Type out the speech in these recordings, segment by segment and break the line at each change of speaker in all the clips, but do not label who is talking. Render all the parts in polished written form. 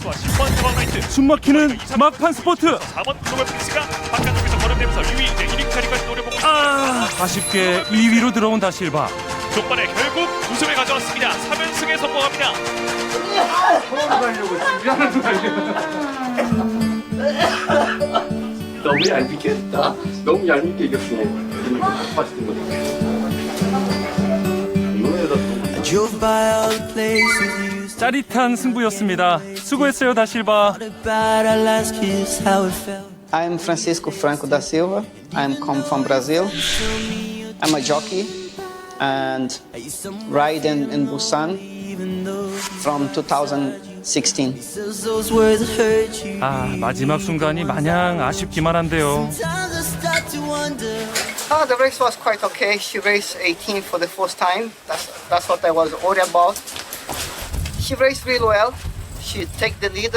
엑스와 10번 저방 라이트.
숨막히는 막판 스포츠.
4번 글로벌 프린스가 바깥쪽에서 걸어내면서 2위 이제 1위 자리까지 노려보고 있습니다.
아쉽게 2위로 들어온 다실바.
족발에 결국 우승을 가져왔습니다. 3연승에 성공합니다.
너무 얄밉게 했다. 너무 얄밉게 이겼어. 그러니까 맛있는 거지. 이거에다 또
Drove by all the places you used
짜릿한 승부였습니다. 수고했어요, 다실바.
about our last kiss, how it felt.
I'm Francisco Franco da Silva. I'm come from Brazil. I'm a jockey and ride in Busan from 2016.
Says those words that hurt you.
마지막 순간이 마냥 아쉽기만 한데요.
Sometimes I start to wonder.
The race was quite okay. She raced 18 for the first time. That's what I was worried about. She raced really well. She take the lead,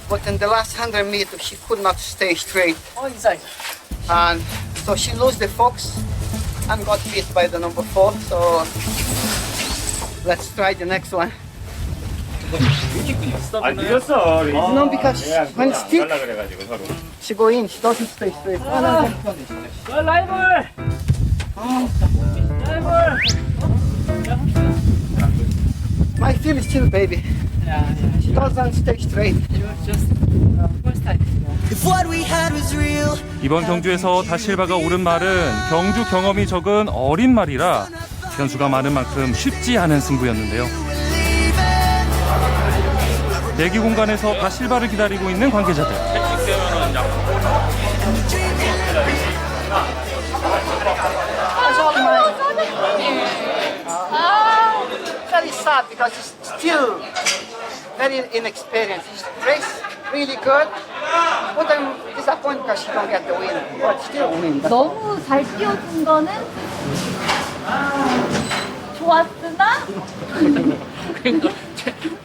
but in the last 100 meters she could not stay straight. And so she lost the focus and got beat by the number 4. So let's try the next one.
안 늦었어.
No, because when it's stick,
그래가지고 서로.
she go in. She doesn't stay straight. My feel is still baby. She doesn't stay straight.
If what we had was real,
이번 경주에서 다실바가 오른 말은 경주 경험이 적은 어린 말이라 변수가 많은 만큼 쉽지 않은 승부였는데요. 대기 공간에서 다실바를 기다리고 있는 관계자들.
Very sad because she's still very inexperienced. She's raced really good, but I'm disappointed because she don't get the win. But still win.
너무 잘 뛰어준 거는 좋았으나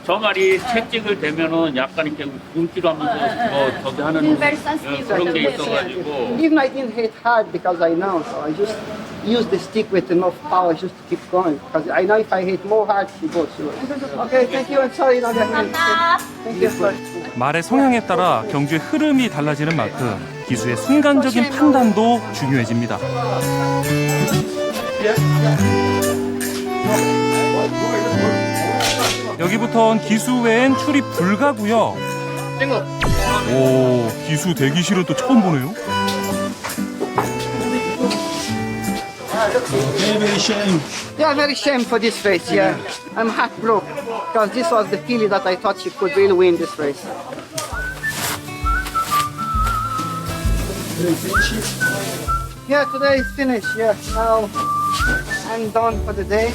저 말이 채찍을 대면은 약간 이렇게 움찔하면서 저기 하는
very sensitive.
그런 게 있어가지고
Even I didn't hit hard because I know, so I just use the stick with enough power just to keep going. Because I know if I hit more hard, she goes. Okay, thank you. I'm sorry, not that many. Thank you. Sorry.
말의 성향에 따라 경주의 흐름이 달라지는 만큼 기수의 순간적인 판단도 중요해집니다. 여기부턴 기수 외엔 출입 불가고요. 오, 기수 대기실은 또 처음 보네요.
Yeah, very shame for this race. Yeah, I'm heartbroken because this was the filly that I thought she could really win this race. Yeah, today is finished. Yeah, now I'm done for the day.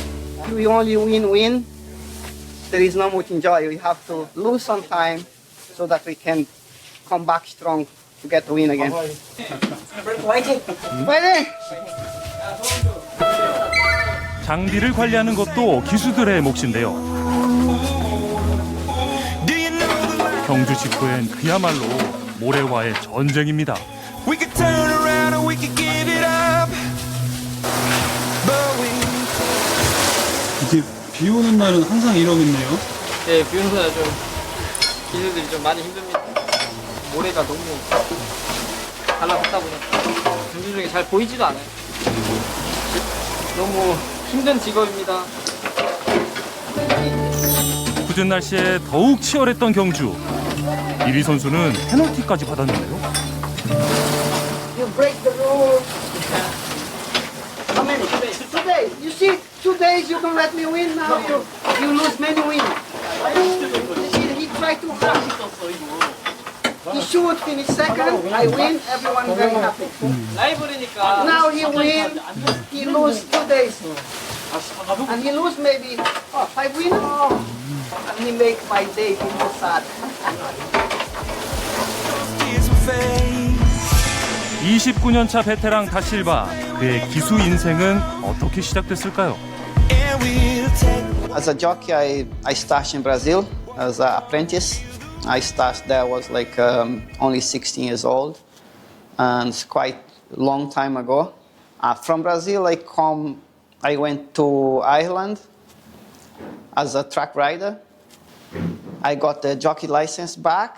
We only win. There is no much enjoy. We have to lose some time so that we can come back strong to get the win again. Fighting!
장비를 관리하는 것도 기수들의 몫인데요. 경주 직후엔 그야말로 모래와의 전쟁입니다.
we could turn around and we could give it up. But we
이게 비 오는 날은 항상 이러겠네요.
네, 비 오는 날 좀 기술들이 좀 많이 힘듭니다. 모래가 너무 달라붙다 보니까 경주 중에 잘 보이지도 않아요. 너무 힘든 직업입니다.
굳은 날씨에 더욱 치열했던 경주. 1위 선수는 페널티까지 받았는데요.
You break the rules. How many? 2 days. You see, 2 days you don't let me win. Now you lose many wins. You see, he tried to hard. He should finish second. I win. Everyone very happy.
라이벌이니까
Now he win. He lose 2 days. And he lose maybe 5 winners. And he make my day more sad.
tears will fade.
29년차 베테랑 다실바. 그의 기수 인생은 어떻게 시작됐을까요?
And we'll take
As a jockey, I started in Brazil as an apprentice. I started there, was like only 16 years old, and quite long time ago. From Brazil, I went to Ireland as a track rider. I got the jockey license back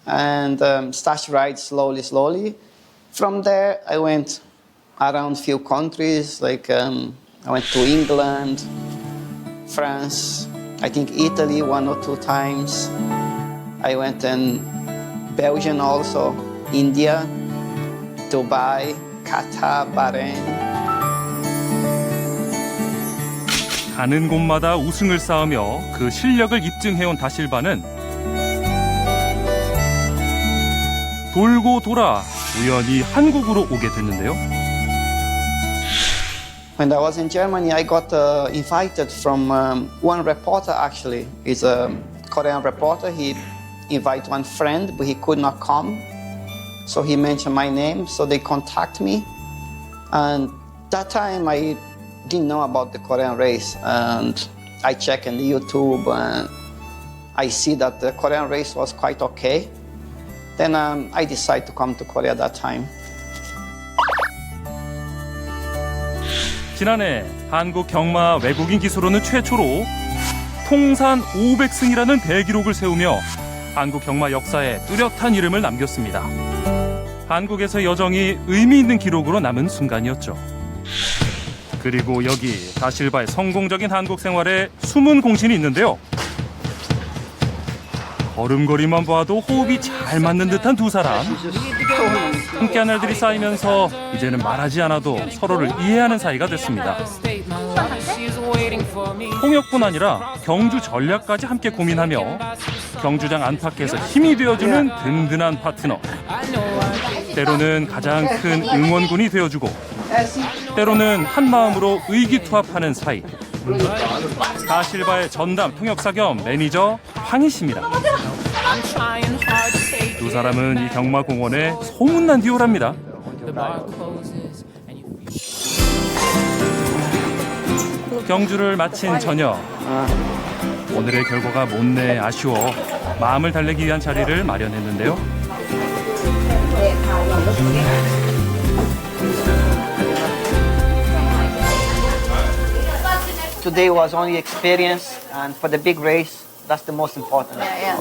and started ride slowly. From there, I went around few countries, like I went to England, France, I think Italy 1 or 2 times. I went in Belgium also, India, Dubai, Qatar, Bahrain.
가는 곳마다 우승을 쌓으며 그 실력을 입증해온 다실바는 돌고 돌아 우연히 한국으로 오게 됐는데요.
When I was in Germany, I got invited from one reporter actually. He's a Korean reporter. He invited one friend, but he could not come. So he mentioned my name, so they contact me. And that time I didn't know about the Korean race. And I checked in the YouTube and I see that the Korean race was quite okay. Then I decided to come to Korea that time.
지난해 한국 경마 외국인 기수로는 최초로 통산 500승이라는 대기록을 세우며 한국 경마 역사에 뚜렷한 이름을 남겼습니다. 한국에서 여정이 의미 있는 기록으로 남은 순간이었죠. 그리고 여기 다실바의 성공적인 한국 생활에 숨은 공신이 있는데요. 걸음걸이만 봐도 호흡이 잘 맞는 듯한 두 사람. 함께한 날들이 쌓이면서 이제는 말하지 않아도 서로를 이해하는 사이가 됐습니다. 통역뿐 아니라 경주 전략까지 함께 고민하며 경주장 안팎에서 힘이 되어주는 든든한 파트너. 때로는 가장 큰 응원군이 되어주고 때로는 한마음으로 의기투합하는 사이. 다실바의 전담 통역사 겸 매니저 황희 씨입니다. 두 사람은 이 경마공원의 소문난 듀오랍니다. 경주를 마친 저녁. 오늘의 결과가 못내 아쉬워 마음을 달래기 위한 자리를 마련했는데요.
Today was only experience, and for the big race, that's the most important.
Yeah.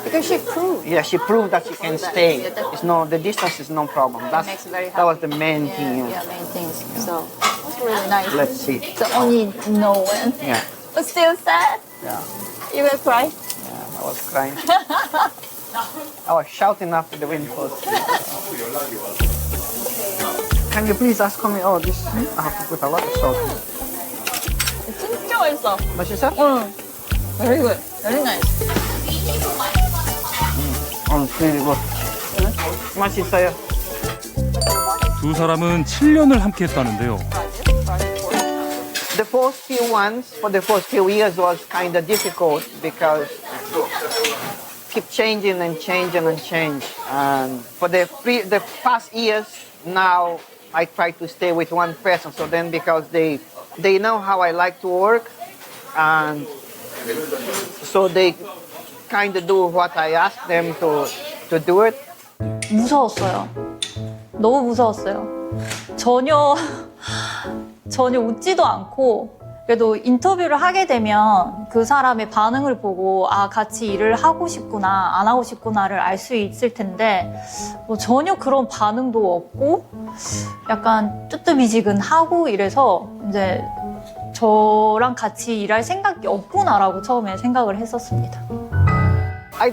Because she proved.
Yeah, she proved that she can stay.
Yeah,
It's no, the distance is no problem.
makes it very
That was
happy.
the main thing.
Yeah, main things. So it's really nice.
Let's see.
The only no win.
Yeah,
But still sad.
yeah,
You will cry.
I was crying. I was shouting after the win post. Can you please ask me? Oh, this I have to put a lot of salt.
진짜 맛있어.
맛있어?
응. Very good. Very nice.
really good. 맛있어요.
두 사람은 7년을 함께했다는데요.
The first few ones, for the first few years, was kind of difficult because keep changing and changing and change. And for the past years, now I try to stay with one person. So then, because they know how I like to work, and so they kind of do what I ask them to do it.
무서웠어요. 너무 무서웠어요. 전혀 웃지도 않고, 그래도 인터뷰를 하게 되면 그 사람의 반응을 보고 아, 같이 일을 하고 싶구나 안 하고 싶구나를 알 수 있을 텐데 뭐 전혀 그런 반응도 없고 약간 뜨뜻미지근하고 이래서 이제 저랑 같이 일할 생각이 없구나라고 처음에 생각을 했었습니다.
I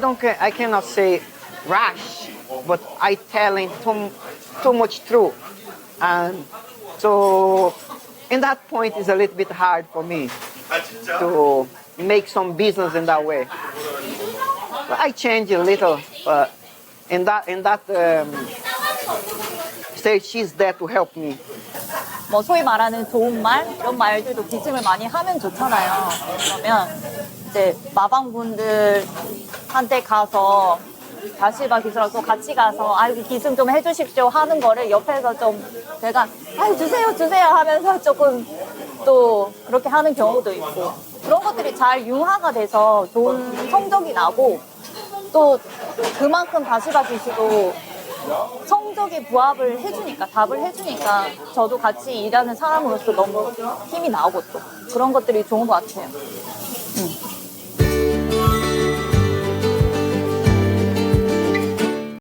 cannot say rash, but I telling too much truth, and so in that point it's a little bit hard for me to make some business in that way. But I change a little, but in that stage she's there to help me.
뭐 소위 말하는 좋은 말 이런 말들도 기증을 많이 하면 좋잖아요. 그러면 이제 마방분들한테 가서 다실바 기술하고 같이 가서 아이고 기승 좀 해주십시오 하는 거를 옆에서 좀 제가 아유 주세요 하면서 조금 또 그렇게 하는 경우도 있고 그런 것들이 잘 융화가 돼서 좋은 성적이 나고 또 그만큼 다실바 기술도 성적에 부합을 해주니까 답을 해주니까 저도 같이 일하는 사람으로서 너무 힘이 나오고 또 그런 것들이 좋은 것 같아요.